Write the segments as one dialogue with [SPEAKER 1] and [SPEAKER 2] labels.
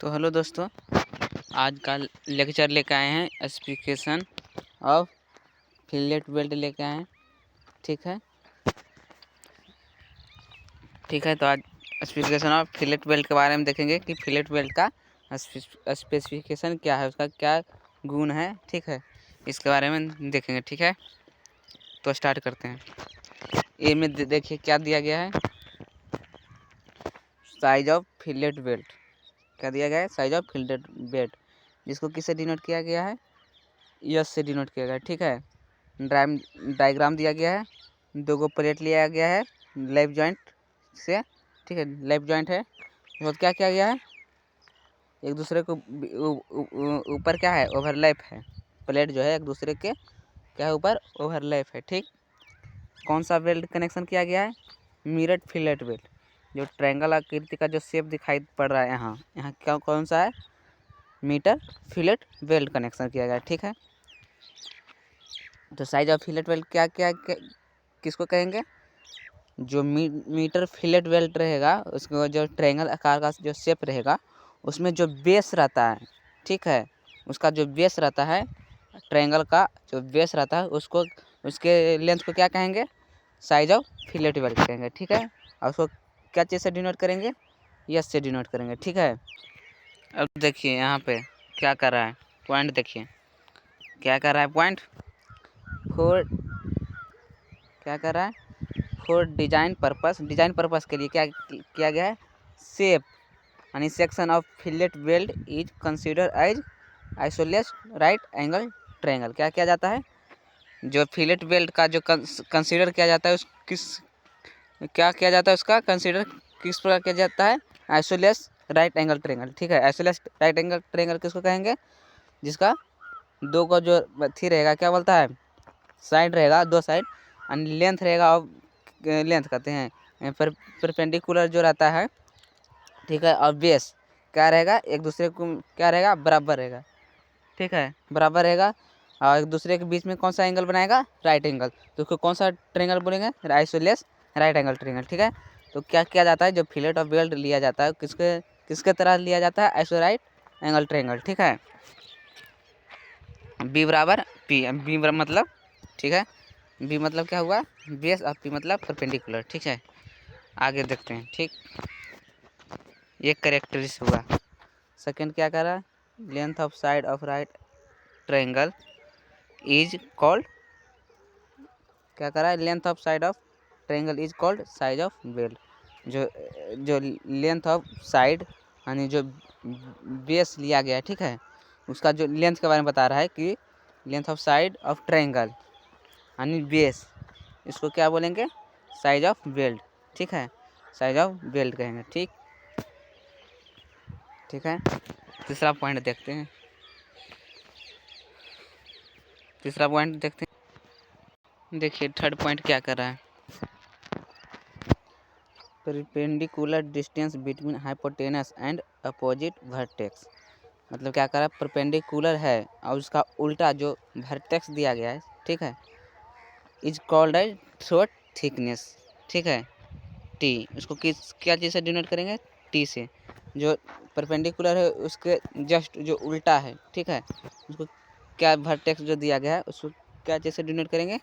[SPEAKER 1] तो हेलो दोस्तों, आज का लेक्चर लेके आए हैं स्पेसिफिकेशन ऑफ फिलेट वेल्ड लेके आए हैं। ठीक है। तो आज स्पेसिफिकेशन ऑफ फिलेट वेल्ड के बारे में देखेंगे कि फिलेट वेल्ड का स्पेसिफिकेशन क्या है, उसका क्या गुण है। ठीक है, इसके बारे में देखेंगे। ठीक है, तो स्टार्ट करते हैं। ए में देखिए क्या दिया गया है, साइज ऑफ फिलेट वेल्ड। क्या दिया गया है? साइज ऑफ फिलेट वेल्ड, जिसको किससे डिनोट किया गया है? यस से डिनोट किया गया है। ठीक है, डायग्राम दिया गया है, दो गो प्लेट लिया गया है लेफ्ट जॉइंट से। ठीक है, लेफ्ट जॉइंट है। तो क्या किया गया है? एक दूसरे को ऊपर क्या है? ओवरलैप है। प्लेट जो है एक दूसरे के क्या है? ऊपर ओवरलैप है। ठीक, कौन सा वेल्ड कनेक्शन किया गया है? Mirror fillet weld. जो ट्रायंगल आकृति का जो शेप दिखाई पड़ रहा है यहाँ यहाँ क्या कौन सा है? मीटर फिलेट वेल्ड कनेक्शन किया गया है। ठीक है, तो साइज ऑफ फिलेट वेल्ड क्या क्या किसको कहेंगे? जो मीटर फिलेट वेल्ड रहेगा, उसको जो ट्रायंगल आकार का जो शेप रहेगा, उसमें जो बेस रहता है, ठीक है, उसका जो बेस रहता है, ट्रायंगल का जो बेस रहता है, उसको उसके लेंथ को क्या कहेंगे? साइज ऑफ फिलेट वेल्ड कहेंगे। ठीक है, और उसको क्या चीज़ से डिनोट करेंगे? यस से डिनोट करेंगे। ठीक है, अब देखिए यहाँ पे क्या कर रहा है, पॉइंट देखिए क्या कर रहा है। पॉइंट फोर क्या कर रहा है? फॉर डिजाइन पर्पस के लिए क्या किया गया है? शेप यानी section of fillet weld is consider as isosceles right angle triangle. क्या किया जाता है? जो फिलेट वेल्ड का जो कंसीडर किया जाता है, उस किस क्या किया जाता है? उसका कंसीडर किस प्रकार किया जाता है? Isosceles right angle triangle. ठीक है, आइसोलेस राइट एंगल ट्रायंगल किसको कहेंगे? जिसका दो का जो थी रहेगा, क्या बोलता है? साइड रहेगा, दो साइड, और लेंथ रहेगा, और लेंथ कहते हैं परपेंडिकुलर जो रहता है। ठीक है, और बेस क्या रहेगा? एक दूसरे को क्या रहेगा? बराबर रहेगा। ठीक है, बराबर रहेगा, और एक दूसरे के बीच में कौन सा एंगल बनाएगा? Right angle. तो उसको कौन सा ट्रायंगल बोलेंगे? Isosceles right angle triangle. ठीक है, तो क्या किया जाता है? जो फिलेट ऑफ वेल्ड लिया जाता है, किसके किसके तरह लिया जाता है? Iso right angle triangle. ठीक है, बी बराबर पी। बी मतलब, ठीक है, बी मतलब क्या हुआ? बेस, और पी मतलब परपेंडिकुलर। ठीक है, आगे देखते हैं। ठीक, ये करेक्टरिस हुआ। सेकंड क्या कर रहा है? Length of side of right triangle is called, क्या कर रहा है? Length of side of triangle is called size of weld. जो जो लेंथ ऑफ साइड यानी जो बेस लिया गया है, ठीक है, उसका जो लेंथ के बारे में बता रहा है कि length of side of triangle यानी बेस, इसको क्या बोलेंगे? Size of weld. ठीक है, साइज ऑफ वेल्ड कहेंगे। ठीक है, तीसरा पॉइंट देखते हैं। देखिए थर्ड पॉइंट क्या कर रहा है? Perpendicular distance between hypotenuse and opposite vertex. मतलब क्या कर रहा है? परपेंडिकुलर है और उसका उल्टा जो वर्टेक्स दिया गया है, ठीक है, is called as throat thickness. ठीक है, टी, उसको किस क्या चीज़ से डिनोट करेंगे? टी से। जो परपेंडिकुलर है उसके जस्ट जो उल्टा है, ठीक है, उसको क्या वर्टेक्स जो दिया गया है, उसको क्या चीज़ से डिनोट करेंगे?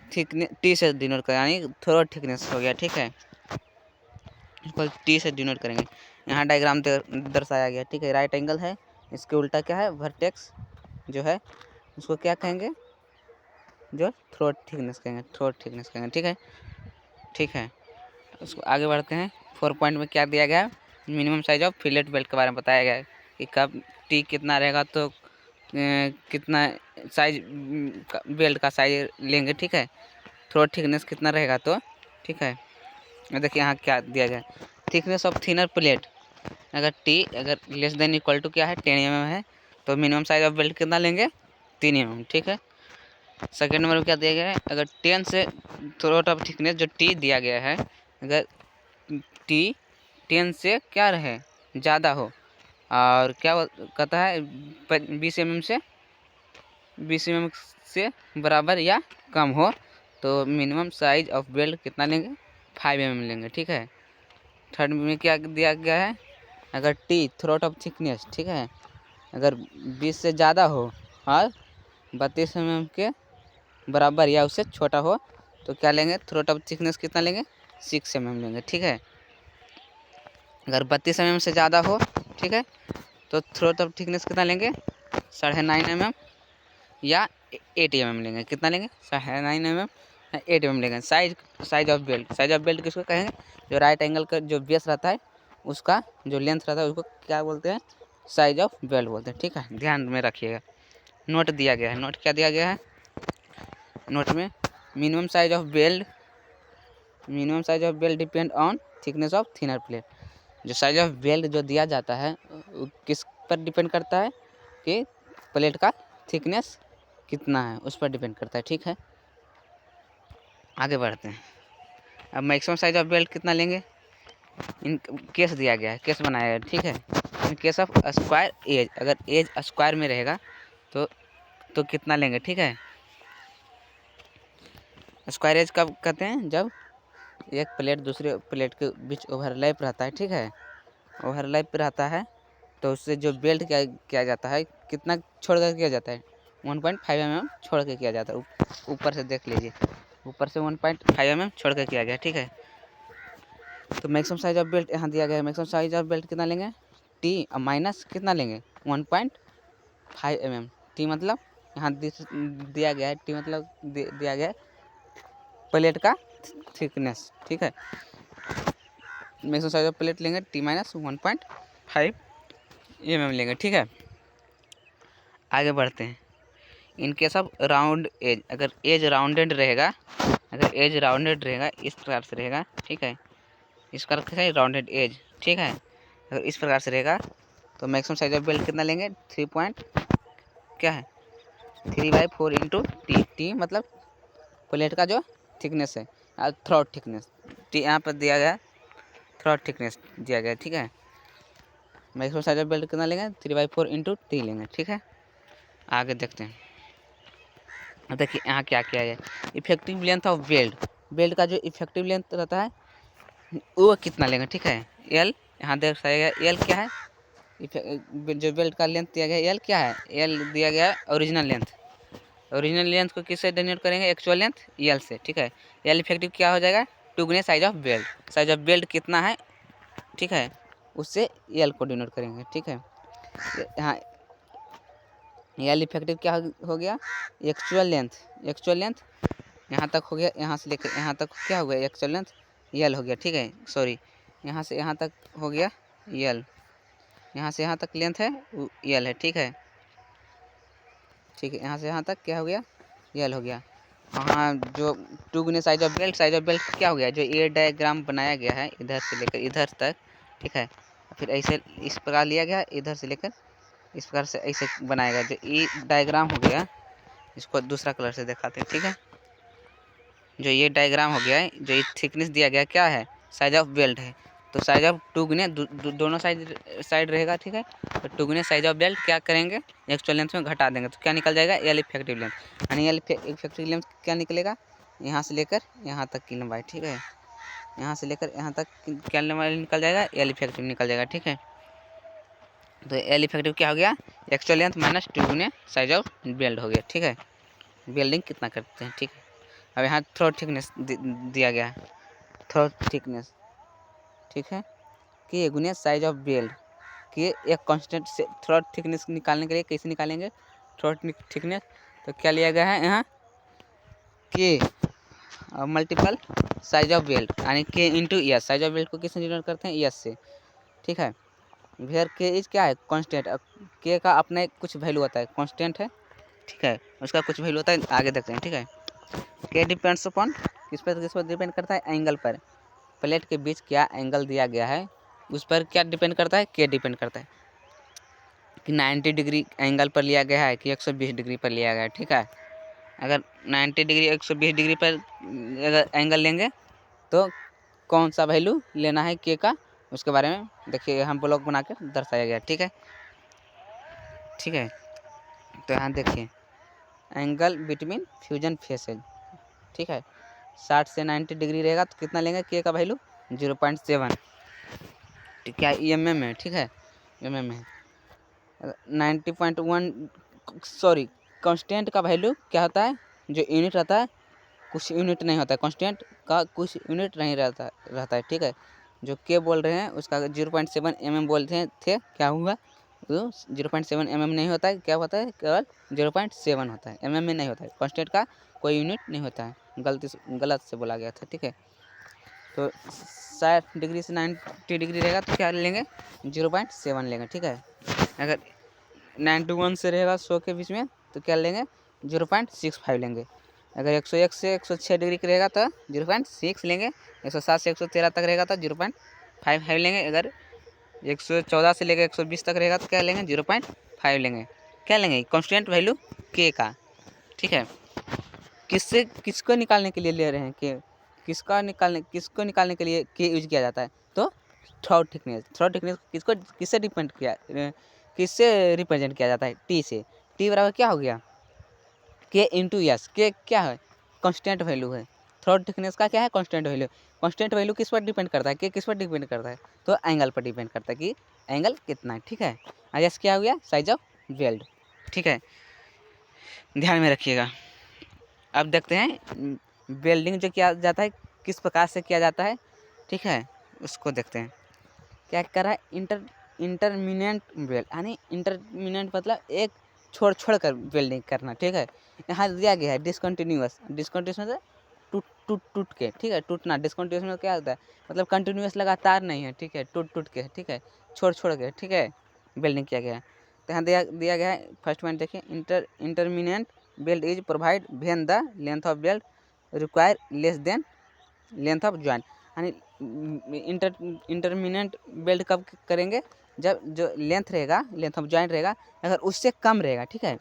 [SPEAKER 1] थिकनेस, टी से डिनोट करें, यानी थ्रोट थिकनेस हो गया। ठीक है, इसको टी से डिनोट करेंगे। यहाँ डायग्राम दर्शाया गया। ठीक है, राइट एंगल है, इसके उल्टा क्या है? वर्टेक्स जो है उसको क्या कहेंगे? जो थ्रोट थिकनेस कहेंगे। ठीक है, उसको आगे बढ़ते हैं। 4 पॉइंट में क्या दिया गया है? Minimum size of fillet belt के बारे में बताया गया है कि कब टी कितना रहेगा तो कितना साइज बेल्ट का साइज लेंगे। ठीक है, थ्रोट थिकनेस कितना रहेगा तो। ठीक है, देखिए यहाँ क्या दिया गया है? थिकनेस ऑफ थिनर प्लेट अगर लेस देन इक्वल टू क्या है? 10 mm है, तो मिनिमम साइज ऑफ बेल्ट कितना लेंगे? 3 mm। ठीक है, सेकेंड नंबर में क्या दिया गया है? अगर 10 से थ्रोट ऑफ थिकनेस जो टी दिया गया है, अगर टी 10 से क्या रहे? ज़्यादा हो, और क्या कहता है? 20 mm से बराबर या कम हो, तो मिनिमम साइज ऑफ बेल्ट कितना लेंगे? 5 mm लेंगे। ठीक है, थर्ड में क्या दिया गया है? अगर टी थ्रोट ऑफ थिकनेस, ठीक है, अगर 20 से ज़्यादा हो और 32 mm के बराबर या उससे छोटा हो तो क्या लेंगे, थ्रोट ऑफ थिकनेस कितना लेंगे, 6 mm लेंगे, ठीक है। अगर 32 mm से ज़्यादा हो, ठीक है, तो थ्रोट ऑफ थिकनेस कितना लेंगे, 9.5 mm या 8 mm लेंगे। कितना लेंगे, 9.5 mm या 8 mm लेंगे। Size of belt, size of belt किसको कहेंगे, जो राइट एंगल का जो बेस रहता है उसका जो लेंथ रहता है उसको क्या बोलते हैं, साइज ऑफ बेल्ट बोलते हैं, ठीक है, ध्यान में रखिएगा। नोट दिया गया है, नोट क्या दिया गया है, नोट में minimum size of belt depend on thickness of thinner plate. जो साइज ऑफ बेल्ट जो दिया जाता है वो किस पर डिपेंड करता है कि प्लेट का थिकनेस कितना है, उस पर डिपेंड करता है, ठीक है। आगे बढ़ते हैं। अब मैक्सिमम साइज ऑफ बेल्ट कितना लेंगे, इन केस दिया गया है, केस बनाया है, ठीक है। In case of square edge, अगर एज स्क्वायर में रहेगा तो कितना लेंगे, ठीक है। स्क्वायर एज कब कहते हैं, जब एक प्लेट दूसरे प्लेट के बीच ओवरलैप रहता है, ठीक है, ओवरलैप रहता है तो उससे जो बेल्ट किया जाता है कितना छोड़ कर किया जाता है, 1.5 mm छोड़ के किया जाता है। ऊपर से देख लीजिए, ऊपर से 1.5 mm छोड़ कर किया गया, ठीक है। तो मैक्सिमम साइज ऑफ बेल्ट यहाँ दिया गया है। मैक्सिमम साइज ऑफ बेल्ट कितना लेंगे, टी और माइनस कितना लेंगे, 1.5 mm। टी मतलब यहाँ दिया गया है, टी मतलब दिया गया है प्लेट का थिकनेस, ठीक है। मैक्सिमम साइज ऑफ प्लेट लेंगे टी माइनस 1.5 mm लेंगे, ठीक है। आगे बढ़ते हैं। In case of round edge, अगर एज राउंडेड रहेगा, इस प्रकार से रहेगा, ठीक है, इस प्रकार से राउंडेड एज, ठीक है, अगर इस प्रकार से रहेगा तो मैक्सिमम साइज ऑफ बेल्ट कितना लेंगे, 3/4 इंटू टी मतलब प्लेट का जो थिकनेस है, थ्रोट थिकनेस, टी यहाँ पर दिया गया, थ्रोट थिकनेस दिया गया, ठीक है। मैक्सिमम साइज ऑफ बेल्ट कितना लेंगे, 3/4 इंटू टी लेंगे, ठीक है। आगे देखते हैं। देखिए यहाँ क्या क्या है, इफेक्टिव लेंथ ऑफ बेल्ट का जो इफेक्टिव लेंथ रहता है वो कितना लेंगे, ठीक है। एल यहाँ देख सकते, एल क्या है, जो बेल्ट का लेंथ दिया गया है एल क्या है, एल दिया गया है ओरिजिनल लेंथ को किससे डिनोट करेंगे, एक्चुअल लेंथ एल से, ठीक है। एल इफेक्टिव क्या हो जाएगा, 2 गुने साइज ऑफ बेल्ट कितना है, ठीक है, उससे एल को डिनोट करेंगे, ठीक है। यहाँ एल इफेक्टिव क्या हो गया, एक्चुअल लेंथ यहाँ तक हो गया, यहाँ से लेकर यहाँ तक क्या हो गया, एक्चुअल लेंथ एल हो गया, ठीक है। सॉरी, यहाँ से यहाँ तक हो गया एल, यहाँ से यहाँ तक लेंथ है एल है, ठीक है, यहाँ से यहाँ तक क्या हो गया, एल हो गया। हाँ, जो 2 गुने साइज ऑफ बेल्ट क्या हो गया, जो ए डायग्राम बनाया गया है इधर से लेकर इधर तक, ठीक है, फिर ऐसे इस प्रकार लिया गया, इधर से लेकर इस प्रकार से ऐसे बनाएगा, जो ए डायग्राम हो गया, इसको दूसरा कलर से दिखाते हैं, ठीक है। जो ये डायग्राम हो गया है, जो ये थिकनेस दिया गया क्या है, साइज ऑफ बेल्ट है, तो साइज ऑफ 2 गुने दोनों साइड रहेगा, ठीक है। तो 2 गुने साइज ऑफ बेल्ट क्या करेंगे, एक्चुअल लेंथ में घटा देंगे तो क्या निकल जाएगा, एल इफेक्टिव लेंथ, यानी एल इफेक्टिव लेंथ क्या निकलेगा, यहाँ से लेकर यहाँ तक की लंबाई, ठीक है, यहाँ से लेकर यहाँ तक क्या लंबाई निकल जाएगा, एल इफेक्टिव निकल जाएगा, ठीक है। तो एल इफेक्टिव क्या हो गया, एक्चुअल लेंथ माइनस 2 गुने साइज ऑफ बेल्ट हो गया, ठीक है। बेल्डिंग कितना करते हैं, ठीक है। अब यहाँ थ्रोट थिकनेस दिया गया है, थ्रोट थिकनेस, ठीक है, कि गुने साइज ऑफ बेल्ट कि एक कांस्टेंट से थ्रोट थिकनेस निकालने के लिए कैसे निकालेंगे थ्रोट थिकनेस, तो क्या लिया गया है यहाँ के मल्टीपल साइज ऑफ बेल्ट, यानी के into S, size of belt को किससे डिनोट करते हैं, एस से, ठीक है। वेयर के इज क्या है, कांस्टेंट, के का अपने कुछ वैल्यू होता है, कांस्टेंट है, ठीक है, उसका कुछ वैल्यू होता है, आगे देखते हैं, ठीक है। के डिपेंड्स अपॉन किस पर डिपेंड करता है, एंगल पर, प्लेट के बीच क्या एंगल दिया गया है उस पर क्या डिपेंड करता है, के डिपेंड करता है कि 90 डिग्री एंगल पर लिया गया है कि 120 डिग्री पर लिया गया है, ठीक है। अगर 90 डिग्री 120 डिग्री पर अगर एंगल लेंगे तो कौन सा वैल्यू लेना है के का, उसके बारे में देखिए हम ब्लॉक बना कर दर्शाया गया, ठीक है, ठीक है। तो यहाँ देखिए एंगल बिटवीन फ्यूजन फेसेज, ठीक है, 60 से 90 डिग्री रहेगा तो कितना लेंगे के का वैल्यू, 0.7, क्या mm है, ठीक है, mm है। 90.1 सॉरी कांस्टेंट का वैल्यू क्या होता है, जो यूनिट रहता है कुछ यूनिट नहीं होता है, कांस्टेंट का कुछ यूनिट नहीं रहता है, ठीक है। जो के बोल रहे हैं उसका 0.7 mm बोलते थे, क्या हुआ, तो 0.7 mm नहीं होता है, क्या होता है, केवल 0.7 होता है, mm में नहीं होता है। कांस्टेंट का कोई यूनिट नहीं होता है, गलत से बोला गया था, ठीक है। तो 60 डिग्री से 90 डिग्री रहेगा तो क्या लेंगे, 0.7 लेंगे, ठीक है। अगर 91 से रहेगा 100 के बीच में तो क्या लेंगे, 0.65 लेंगे। अगर 101 से 106 डिग्री का रहेगा तो 0.6 लेंगे। 107 से 113 तक रहेगा तो 0.55 लेंगे। अगर 114 से लेकर 120 तक रहेगा तो क्या लेंगे, 0.5 लेंगे। क्या लेंगे, कांस्टेंट वैल्यू के का, ठीक है। किसको निकालने के लिए ले रहे हैं के, किसको निकालने के लिए के यूज किया जाता है, तो थ्रोट थिकनेस किससे डिपेंड किया, किससे रिप्रेजेंट किया जाता है, टी से। टी बराबर क्या हो गया, के इंटू एस। के क्या है, कांस्टेंट वैल्यू है। थ्रोट थिकनेस का क्या है, कांस्टेंट वैल्यू। कांस्टेंट वैल्यू किस पर डिपेंड करता है, के किस पर डिपेंड करता है, तो एंगल पर डिपेंड करता है कि एंगल कितना है, ठीक है। एस क्या हो गया, साइज ऑफ वेल्ड, ठीक है, ध्यान में रखिएगा। अब देखते हैं वेल्डिंग जो किया जाता है किस प्रकार से किया जाता है, ठीक है, उसको देखते हैं। क्या कर रहा है, इंटरमिनेंट वेल्ड, यानी इंटरमिनेंट मतलब एक छोड़ कर वेल्डिंग करना, ठीक है। यहाँ दिया गया है डिसकंटिन्यूअस मतलब टूट के, ठीक है, टूटना। डिसकंटिन्यूअस में क्या होता है, मतलब कंटिन्यूअस लगातार नहीं है, ठीक है, टूट के, ठीक है, छोड़ के, ठीक है, वेल्डिंग किया गया है। तो यहाँ दिया गया है फर्स्ट पॉइंट देखिए, intermittent weld is provide when the length of weld require less than length of joint. यानी इंटरमिनेंट वेल्ड कब करेंगे, जब जो लेंथ रहेगा, लेंथ ऑफ जॉइंट रहेगा, अगर उससे कम रहेगा, ठीक है,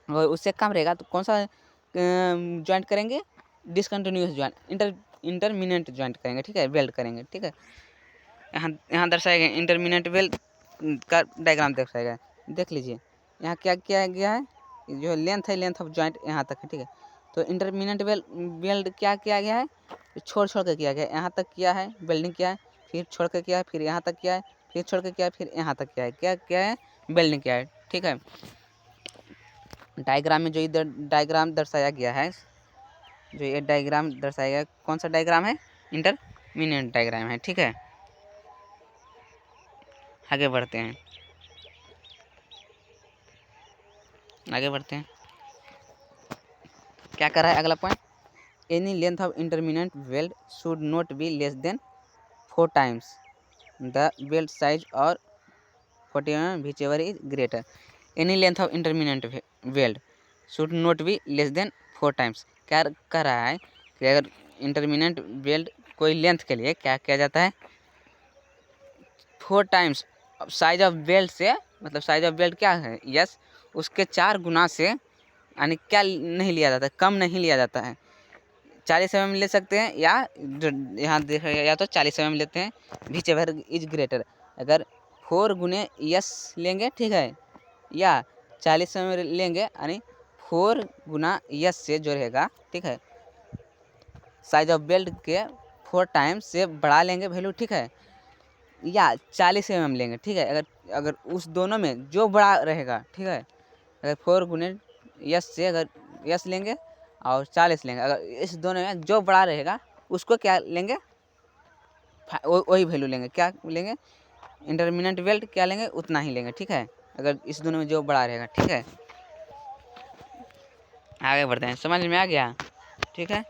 [SPEAKER 1] और उससे कम रहेगा तो कौन सा जॉइंट करेंगे, डिसकंटिन्यूअस जॉइंट, इंटरमिनेंट जॉइंट करेंगे, ठीक है, वेल्ड करेंगे, ठीक है। यहाँ दर्शाया गया इंटरमिनेंट वेल्ड का डायग्राम दर्शाया गया, देख लीजिए। यहाँ क्या किया गया है, जो लेंथ है, लेंथ ऑफ जॉइंट यहाँ तक है, ठीक है। तो इंटरमिनेंट वेल्ड क्या किया गया है, छोड़ के किया गया, यहाँ तक किया है, वेल्डिंग किया है, फिर छोड़ के किया है, फिर यहाँ तक किया है, फिर छोड़ के किया है, फिर यहाँ तक किया है, क्या है, वेल्डिंग किया है, ठीक है। डायग्राम में जो इधर डायग्राम दर्शाया गया है, जो ये डायग्राम दर्शाया गया, कौन सा डायग्राम है, इंटरमिनेंट डायग्राम है, ठीक है। आगे बढ़ते हैं, क्या कर रहा है अगला point, any length of intermittent weld should not be less than 4 times the weld size और 40 whichever is greater. Any length of intermittent weld should not be less than 4 times. क्या कह रहा है कि अगर इंटरमिनेंट वेल्ड कोई लेंथ के लिए क्या किया जाता है, 4 times साइज ऑफ वेल्ड से, मतलब साइज ऑफ वेल्ड क्या है, यस, उसके 4 गुना से, यानी क्या नहीं लिया जाता है, कम नहीं लिया जाता है। 40 mm ले सकते हैं, या जो यहाँ देखा या तो 40 mm लेते हैं, whichever इज ग्रेटर। अगर 4 गुने यस लेंगे, ठीक है, या 40 mm लेंगे, यानी 4 गुना यस से जो रहेगा, ठीक है, साइज ऑफ बेल्ट के 4 टाइम्स से बढ़ा लेंगे वैल्यू, ठीक है, या 40 mm लेंगे, ठीक है। अगर उस दोनों में जो बड़ा रहेगा, ठीक है, अगर 4 गुने यस से अगर यस लेंगे और 40 लेंगे, अगर इस दोनों में जो बड़ा रहेगा उसको क्या लेंगे, वही वैल्यू लेंगे, क्या लेंगे, इंटरमिनेंट वेल्ड क्या लेंगे, उतना ही लेंगे, ठीक है, अगर इस दोनों में जो बड़ा रहेगा, ठीक है। आगे बढ़ते हैं, समझ में आ गया, ठीक है,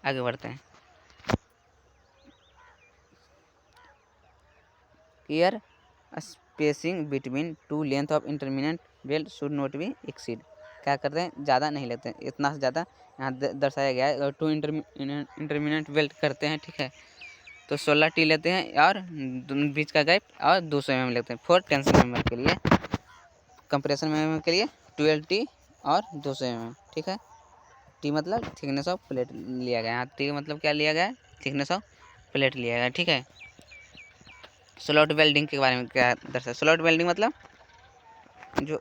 [SPEAKER 1] आगे बढ़ते हैं। Here spacing between two length of intermittent weld should not be exceed. क्या करते हैं, ज़्यादा नहीं लेते हैं, इतना से ज़्यादा यहाँ दर्शाया गया है। अगर टू इंटरमिनेंट वेल्ड करते हैं, ठीक है, तो 16 टी लेते हैं और बीच का गैप और 200 mm लेते हैं। 4 टेंशन mm के लिए, कंप्रेशन mm के लिए 12 टी और 200 mm, ठीक है। टी मतलब थिकनेस ऑफ प्लेट लिया गया है, टी मतलब क्या लिया गया है, थिकनेस ऑफ प्लेट लिया गया है, ठीक है। स्लॉट वेल्डिंग के बारे में क्या दर्शाया, स्लॉट वेल्डिंग मतलब जो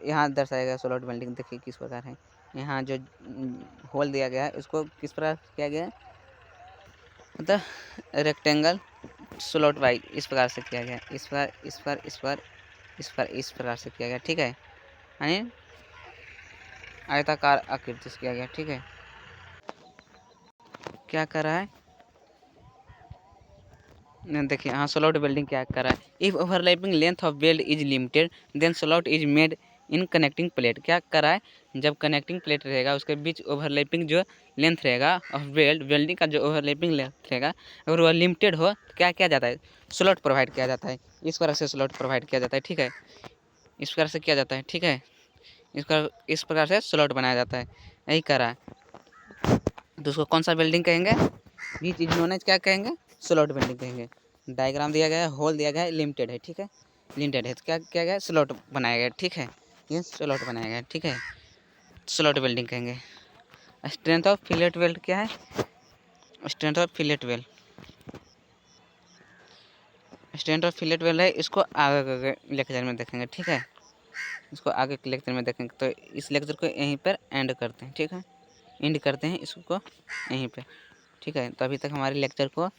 [SPEAKER 1] यहाँ दर्शाया गया, स्लॉट वेल्डिंग देखिए किस प्रकार है। यहाँ जो होल दिया गया है उसको किस प्रकार किया गया है, मतलब रेक्टेंगल स्लॉट वाइज इस प्रकार से किया गया, इस प्रकार से किया गया, ठीक है। यानी आयताकार आकृति से किया गया, ठीक है। क्या कर रहा है, देखिए हाँ, स्लॉट वेल्डिंग क्या कर रहा है। If overlapping length of weld is limited then slot is made in connecting plate. क्या कर रहा है, जब कनेक्टिंग प्लेट रहेगा उसके बीच ओवरलैपिंग जो लेंथ रहेगा ऑफ वेल्डिंग का जो ओवरलैपिंग लेंथ रहेगा, अगर वह लिमिटेड हो तो क्या किया जाता है, स्लॉट प्रोवाइड किया जाता है। इस प्रकार से स्लॉट प्रोवाइड किया जाता है, ठीक है। इस प्रकार से किया जाता है, ठीक है। इस प्रकार से स्लॉट बनाया जाता है, यही कर रहा है। तो उसको कौन सा वेल्डिंग कहेंगे, ये चीज़ नोन एज क्या कहेंगे, स्लॉट वेल्डिंग कहेंगे। डायग्राम दिया गया है, होल दिया गया है, लिमिटेड है, ठीक है। लिमिटेड है तो क्या किया गया, स्लॉट बनाया गया, ठीक है। ये स्लॉट बनाया गया, ठीक है, स्लॉट वेल्डिंग कहेंगे। स्ट्रेंथ ऑफ फिलेट वेल्ड क्या है, strength of fillet weld, strength of fillet weld है, इसको आगे लेक्चर में देखेंगे, ठीक है। इसको आगे के लेक्चर में देखेंगे। तो इस लेक्चर को यहीं पर एंड करते हैं, ठीक है, एंड करते हैं इसको यहीं पे, ठीक है। तो अभी तक हमारे लेक्चर को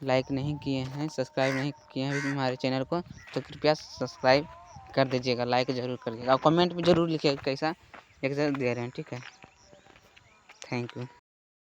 [SPEAKER 1] लाइक नहीं किए हैं, सब्सक्राइब नहीं किए हैं अभी हमारे चैनल को, तो कृपया सब्सक्राइब कर दीजिएगा, लाइक ज़रूर कर दीजिएगा और कमेंट में ज़रूर लिखिएगा कैसा लेक्चर दे रहे हैं, ठीक है। Thank you.